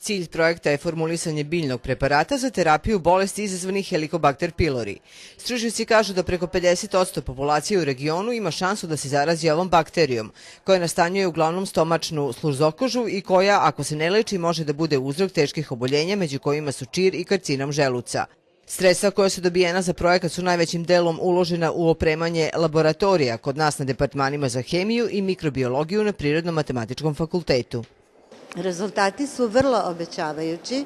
Cilj projekta je formulisanje biljnog preparata za terapiju bolesti izazvanih Helicobacter pylori. Stručnjaci kažu da preko 50% populacije u regionu ima šansu da se zarazi ovom bakterijom, koja nastanjuje uglavnom stomačnu sluzokožu i koja, ako se ne leči, može da bude uzrok teških oboljenja, među kojima su čir i karcinom želuca. Sredstva koja su dobijena za projekat su najvećim delom uložena u opremanje laboratorija kod nas na departmanima za hemiju i mikrobiologiju na Prirodno-matematičkom fakultetu. Rezultati su vrlo obećavajući,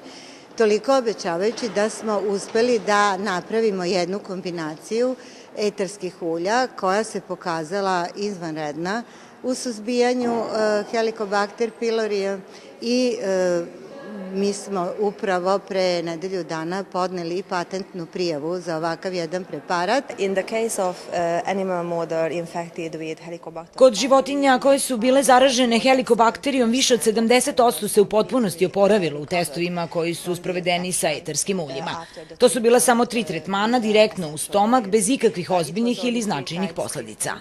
toliko obećavajući da smo uspeli da napravimo jednu kombinaciju eterskih ulja koja se pokazala izvanredna u suzbijanju Helicobacter pylorija i mi smo upravo pre nedelju dana podneli i patentnu prijavu za ovakav jedan preparat. Kod životinja koje su bile zaražene helikobakterijom, više od 70% se u potpunosti oporavilo u testovima koji su sprovedeni sa eterskim uljima. To su bila samo 3 tretmana direktno u stomak, bez ikakvih ozbiljnih ili značajnih posledica.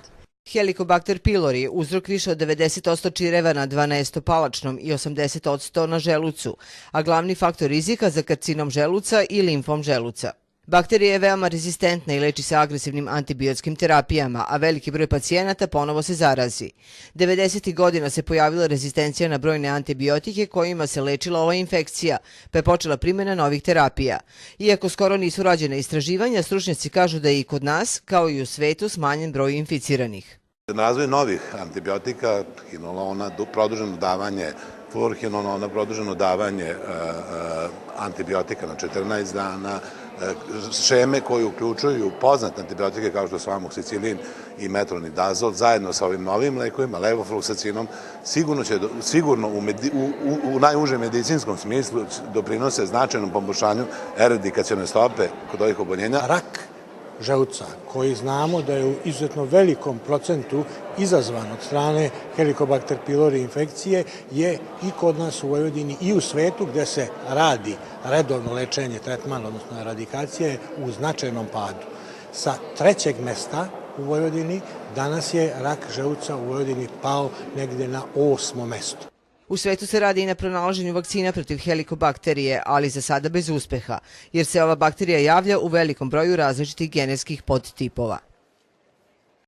Helicobacter pylori je uzrok više od 90% čireva na dvanaestopalačnom i 80% na želucu, a glavni faktor rizika za karcinom želuca i limfom želuca. Bakterija je veoma rezistentna i leči se agresivnim antibiotskim terapijama, a veliki broj pacijenata ponovo se zarazi. 90. godina se pojavila rezistencija na brojne antibiotike kojima se lečila ova infekcija, pa je počela primjena novih terapija. Iako skoro nisu rađene istraživanja, stručnjaci kažu da je i kod nas, kao i u svetu, smanjen broj inficiranih. Razvoj novih antibiotika, hinolona, produženo davanje fluorhinolona, produženo davanje antibiotika na 14 dana, šeme koje uključuju poznate antibiotike kao što su amoksicilin i metronidazol, zajedno sa ovim novim lekovima, levofluksacinom, sigurno u najužem medicinskom smislu doprinose značajnom poboljšanju eradikacione stope kod ovih oboljenja. Rak želuca, koji znamo da je u izuzetno velikom procentu izazvan od strane Helicobacter pylori infekcije, je i kod nas u Vojvodini i u svetu gde se radi redovno lečenje, tretman, odnosno eradikacija, u značajnom padu. Sa 3. mesta u Vojvodini danas je rak želuca u Vojvodini pao negde na 8. mesto. U svetu se radi i na pronalaženju vakcina protiv helikobakterije, ali za sada bez uspeha, jer se ova bakterija javlja u velikom broju različitih genetskih podtipova.